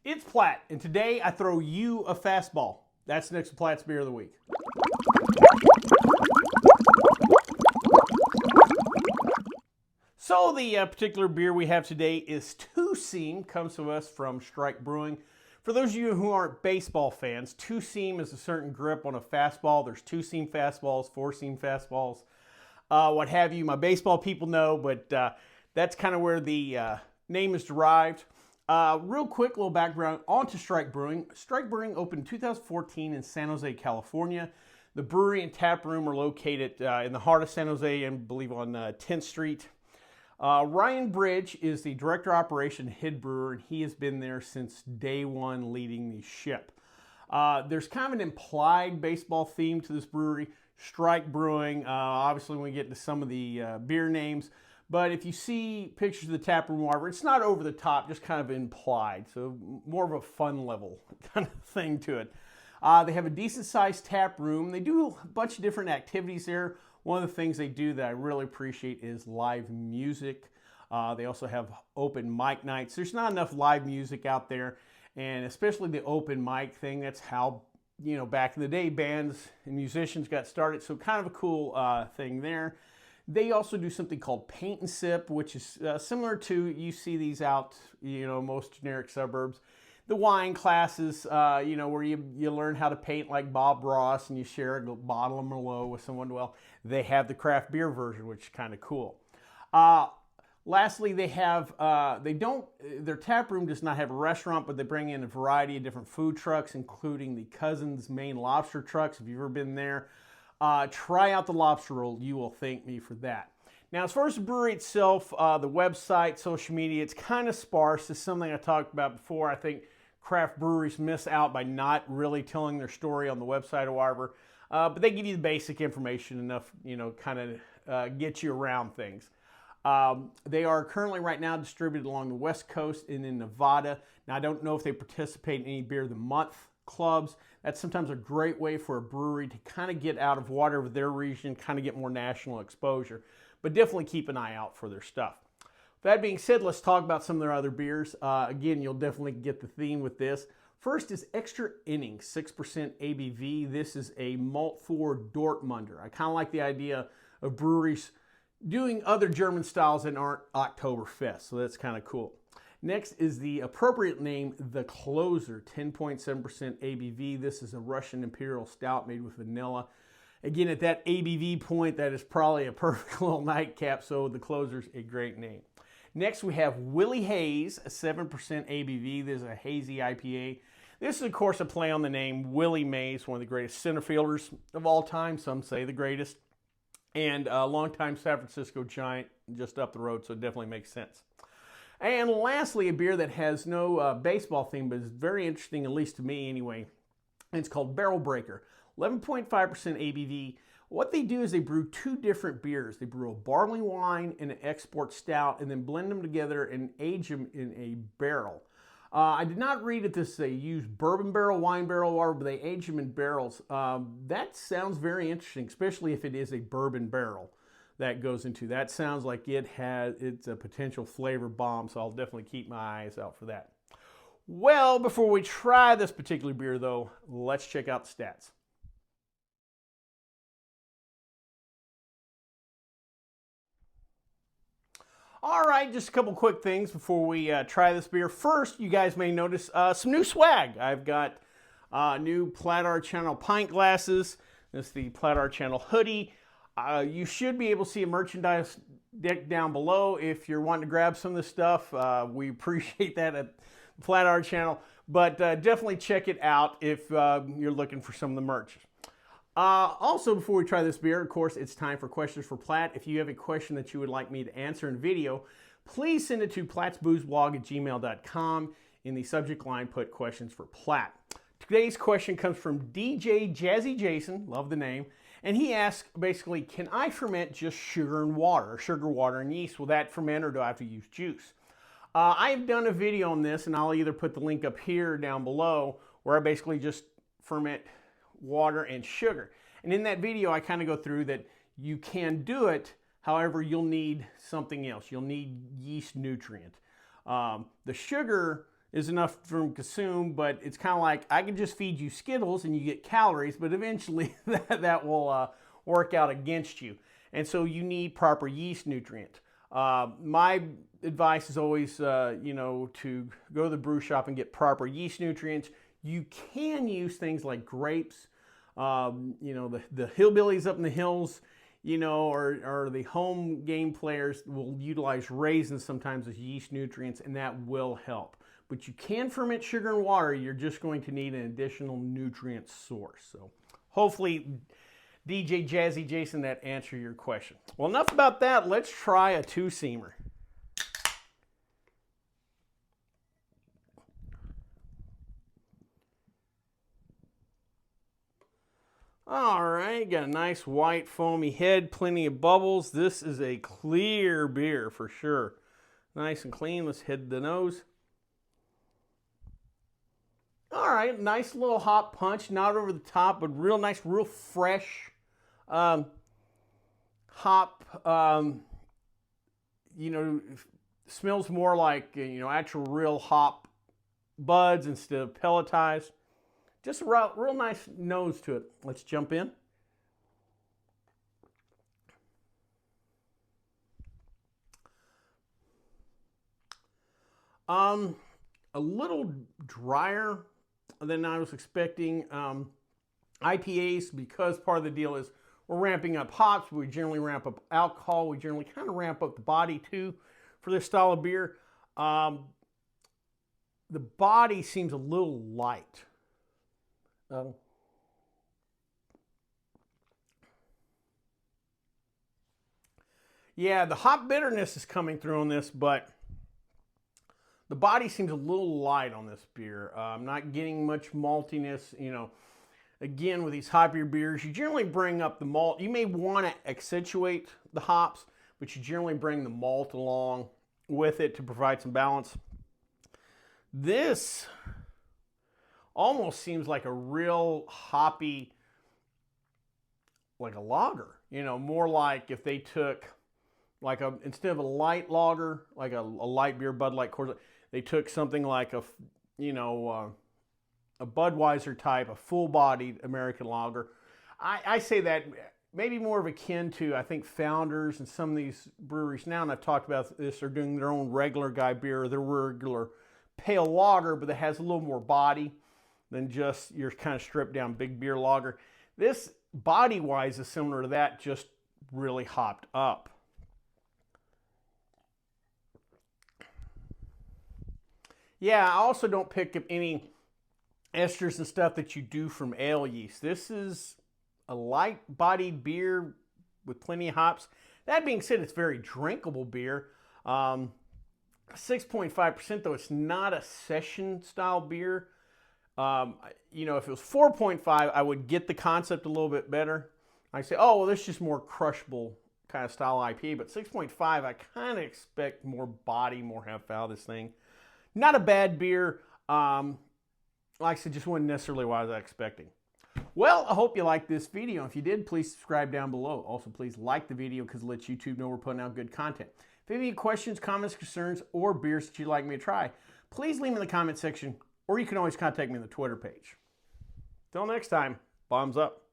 It's Platt, and today I throw you a fastball. That's next to Platt's Beer of the Week. So the particular beer we have today is Two Seam, comes to us from Strike Brewing. For those of you who aren't baseball fans, Two Seam is a certain grip on a fastball. There's two seam fastballs, four seam fastballs, what have you. My baseball people know, but that's kind of where the name is derived. Real quick, little background onto Strike Brewing. Strike Brewing opened in 2014 in San Jose, California. The brewery and tap room are located in the heart of San Jose and I believe on 10th Street. Ryan Bridge is the director of operation head brewer, and he has been there since day one leading the ship. There's kind of an implied baseball theme to this brewery, Strike Brewing. Obviously, when we get into some of the beer names, but if you see pictures of the tap room, whatever, it's not over the top, just kind of implied. So more of a fun level kind of thing to it. They have a decent sized tap room. They do a bunch of different activities there. One of the things they do that I really appreciate is live music. They also have open mic nights. There's not enough live music out there, and especially the open mic thing. That's how, you know, back in the day, bands and musicians got started. So kind of a cool thing there. They also do something called paint and sip, which is similar to, you see these out, you know, most generic suburbs. The wine classes, you know, where you learn how to paint like Bob Ross and you share a bottle of Merlot with someone. Well, they have the craft beer version, which is kind of cool. Lastly, they have, their tap room does not have a restaurant, but they bring in a variety of different food trucks, including the Cousin's Maine Lobster trucks. If you've ever been there, try out the lobster roll. You will thank me for that. Now, as far as the brewery itself, the website, social media, it's kind of sparse. It's something I talked about before. I think craft breweries miss out by not really telling their story on the website or whatever. But they give you the basic information enough, you know, kind of get you around things. They are currently right now distributed along the West Coast and in Nevada. Now, I don't know if they participate in any Beer of the Month clubs. That's sometimes a great way for a brewery to kind of get out of whatever their region, kind of get more national exposure. But definitely keep an eye out for their stuff. That being said, let's talk about some of their other beers. Again, you'll definitely get the theme with this. First is Extra Inning, 6% ABV. This is a malt forward Dortmunder. I kind of like the idea of breweries doing other German styles that aren't Oktoberfest, so that's kind of cool. Next is the appropriate name, The Closer, 10.7% ABV. This is a Russian Imperial Stout made with vanilla. Again, at that ABV point, that is probably a perfect little nightcap, so The Closer's a great name. Next, we have Willie Haze, a 7% ABV. This is a hazy IPA. This is, of course, a play on the name Willie Mays, one of the greatest center fielders of all time. Some say the greatest. And a longtime San Francisco Giant just up the road, so it definitely makes sense. And lastly, a beer that has no baseball theme, but is very interesting, at least to me anyway. It's called Barrel Breaker, 11.5% ABV. What they do is they brew two different beers. They brew a barley wine and an export stout, and then blend them together and age them in a barrel. I did not read that they use bourbon barrel, wine barrel, or but they age them in barrels. That sounds very interesting, especially if it is a bourbon barrel that goes into. That sounds like it's a potential flavor bomb, so I'll definitely keep my eyes out for that. Well, before we try this particular beer, though, let's check out the stats. All right, just a couple quick things before we try this beer. First, you guys may notice some new swag. I've got new Platt Our Channel pint glasses. This is the Platt Our Channel hoodie. You should be able to see a merchandise deck down below if you're wanting to grab some of this stuff. We appreciate that at Platt Our Channel, but definitely check it out if you're looking for some of the merch. Also, before we try this beer, of course, it's time for questions for Platt. If you have a question that you would like me to answer in video, please send it to plattsboozblog@gmail.com. In the subject line, put questions for Platt. Today's question comes from DJ Jazzy Jason, love the name, and he asks basically, can I ferment just sugar and water, or sugar, water, and yeast? Will that ferment, or do I have to use juice? I've done a video on this, and I'll either put the link up here or down below, where I basically just ferment water and sugar. And in that video, I kind of go through that you can do it. However, you'll need something else. You'll need yeast nutrient. The sugar is enough for them to consume, but it's kind of like I can just feed you Skittles and you get calories, but eventually that will work out against you. And so you need proper yeast nutrient. My advice is always, to go to the brew shop and get proper yeast nutrients. You can use things like grapes, the hillbillies up in the hills, or the home game players will utilize raisins sometimes as yeast nutrients, and that will help. But you can ferment sugar and water. You're just going to need an additional nutrient source. So hopefully, DJ Jazzy Jason, that answered your question. Well, enough about that. Let's try a two-seamer. All right, got a nice white foamy head, plenty of bubbles. This is a clear beer for sure. Nice and clean. Let's hit the nose. All right, nice little hop punch, not over the top, but real nice, real fresh hop. Smells more like actual real hop buds instead of pelletized. Just a real nice nose to it. Let's jump in. A little drier than I was expecting. IPAs, because part of the deal is we're ramping up hops, we generally ramp up alcohol, we generally kind of ramp up the body too for this style of beer. The body seems a little light. Yeah, the hop bitterness is coming through on this, but the body seems a little light on this beer. I'm not getting much maltiness. Again, with these hoppier beers, you generally bring up the malt. You may want to accentuate the hops, but you generally bring the malt along with it to provide some balance. This almost seems like a real hoppy, like a lager. More like if they took instead of a light lager, like a light beer, Bud Light, Coors Light, they took something like a Budweiser type, a full-bodied American lager. I say that maybe more of akin to, I think, Founders and some of these breweries now, and I've talked about this, are doing their own regular guy beer, their regular pale lager, but that has a little more body than just your kind of stripped down big beer lager. This body-wise is similar to that, just really hopped up. Yeah, I also don't pick up any esters and stuff that you do from ale yeast. This is a light-bodied beer with plenty of hops. That being said, it's very drinkable beer. 6.5% though, it's not a session-style beer. If it was 4.5, I would get the concept a little bit better. I say, oh, well, this is just more crushable kind of style IPA, but 6.5, I kind of expect more body, more heft out of this thing. Not a bad beer. Like I said, just wasn't necessarily what I was expecting. Well, I hope you liked this video. If you did, please subscribe down below. Also, please like the video because it lets YouTube know we're putting out good content. If you have any questions, comments, concerns, or beers that you'd like me to try, please leave them in the comment section, or you can always contact me on the Twitter page. Till next time, bombs up.